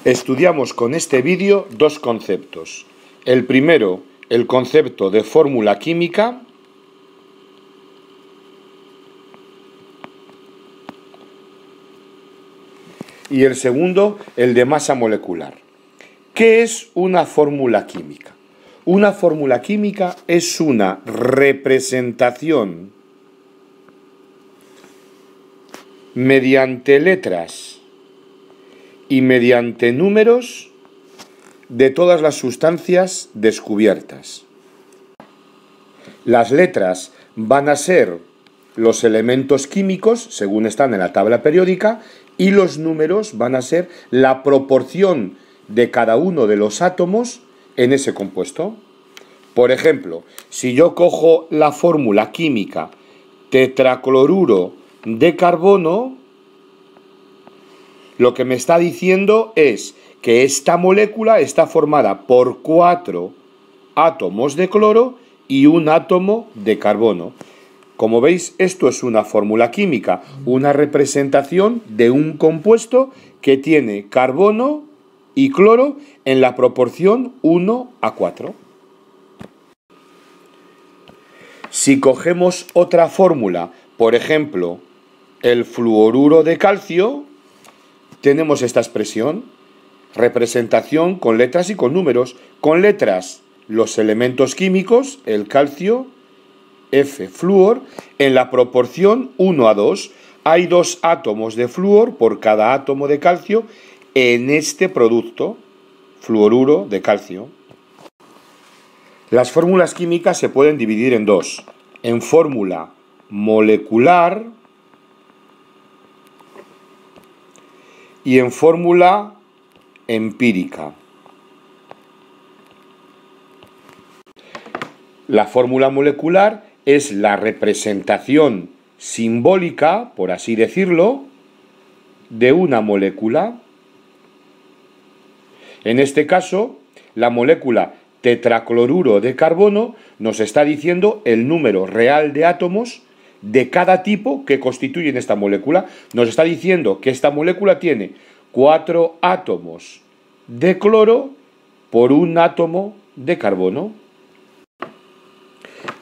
Estudiamos con este vídeo dos conceptos. El primero, el concepto de fórmula química, y el segundo, el de masa molecular. ¿Qué es una fórmula química? Una fórmula química es una representación mediante letras y mediante números de todas las sustancias descubiertas. Las letras van a ser los elementos químicos, según están en la tabla periódica, y los números van a ser la proporción de cada uno de los átomos en ese compuesto. Por ejemplo, si yo cojo la fórmula química tetracloruro de carbono, lo que me está diciendo es que esta molécula está formada por 4 átomos de cloro y un átomo de carbono. Como veis, esto es una fórmula química, una representación de un compuesto que tiene carbono y cloro en la proporción 1:4. Si cogemos otra fórmula, por ejemplo, el fluoruro de calcio, tenemos esta expresión, representación con letras y con números. Con letras, los elementos químicos, el calcio, F-flúor, en la proporción 1:2. Hay 2 átomos de flúor por cada átomo de calcio en este producto, fluoruro de calcio. Las fórmulas químicas se pueden dividir en dos, en fórmula molecular y en fórmula empírica. La fórmula molecular es la representación simbólica, por así decirlo, de una molécula. En este caso, la molécula tetracloruro de carbono nos está diciendo el número real de átomos de cada tipo que constituyen esta molécula. Nos está diciendo que esta molécula tiene 4 átomos de cloro por un átomo de carbono.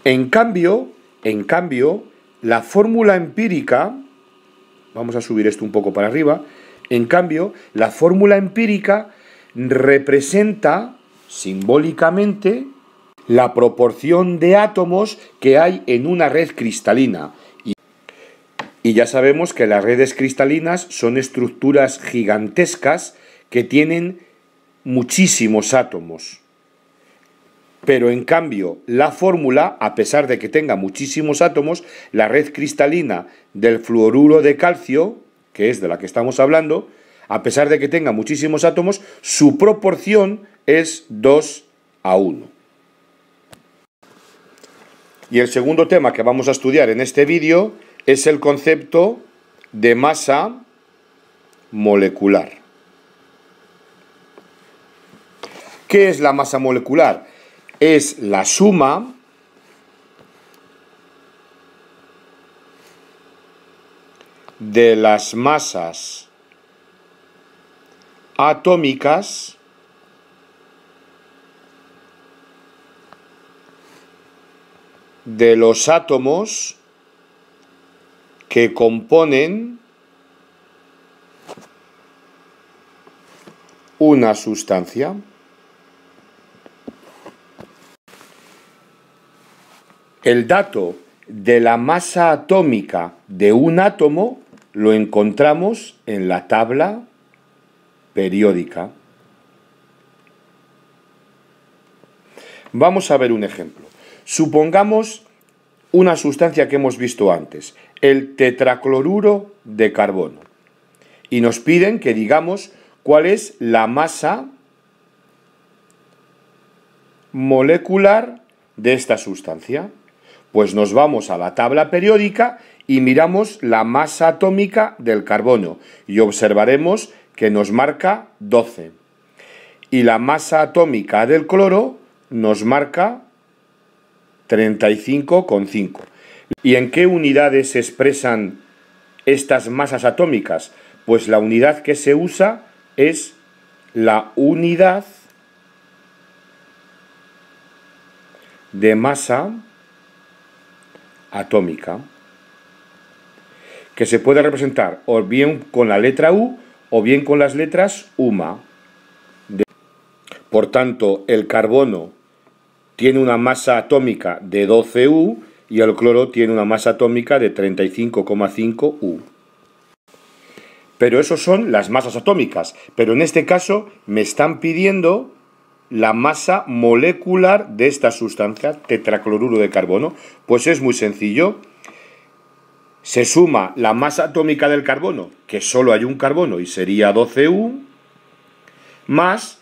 En cambio, la fórmula empírica, vamos a subir esto un poco para arriba, en cambio, la fórmula empírica representa simbólicamente la proporción de átomos que hay en una red cristalina. Y ya sabemos que las redes cristalinas son estructuras gigantescas que tienen muchísimos átomos. Pero en cambio, la fórmula, a pesar de que tenga muchísimos átomos, la red cristalina del fluoruro de calcio, que es de la que estamos hablando, a pesar de que tenga muchísimos átomos, su proporción es 2:1. Y el segundo tema que vamos a estudiar en este vídeo es el concepto de masa molecular. ¿Qué es la masa molecular? Es la suma de las masas atómicas de los átomos que componen una sustancia. El dato de la masa atómica de un átomo lo encontramos en la tabla periódica. Vamos a ver un ejemplo. Supongamos una sustancia que hemos visto antes, el tetracloruro de carbono. Y nos piden que digamos cuál es la masa molecular de esta sustancia. Pues nos vamos a la tabla periódica y miramos la masa atómica del carbono y observaremos que nos marca 12. Y la masa atómica del cloro nos marca 35,5. ¿Y en qué unidades se expresan estas masas atómicas? Pues la unidad que se usa es la unidad de masa atómica, que se puede representar o bien con la letra U o bien con las letras UMA. Por tanto, el carbono tiene una masa atómica de 12 U y el cloro tiene una masa atómica de 35,5 U. Pero eso son las masas atómicas, pero en este caso me están pidiendo la masa molecular de esta sustancia, tetracloruro de carbono. Pues es muy sencillo. Se suma la masa atómica del carbono, que solo hay un carbono y sería 12U, más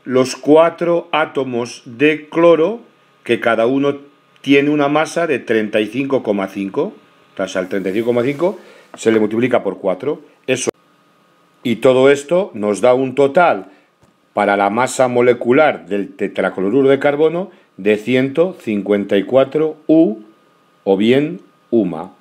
los 4 átomos de cloro, que cada uno tiene una masa de 35,5. Entonces al 35,5 se le multiplica por 4. Eso. Y todo esto nos da un total para la masa molecular del tetracloruro de carbono de 154 U o bien UMA.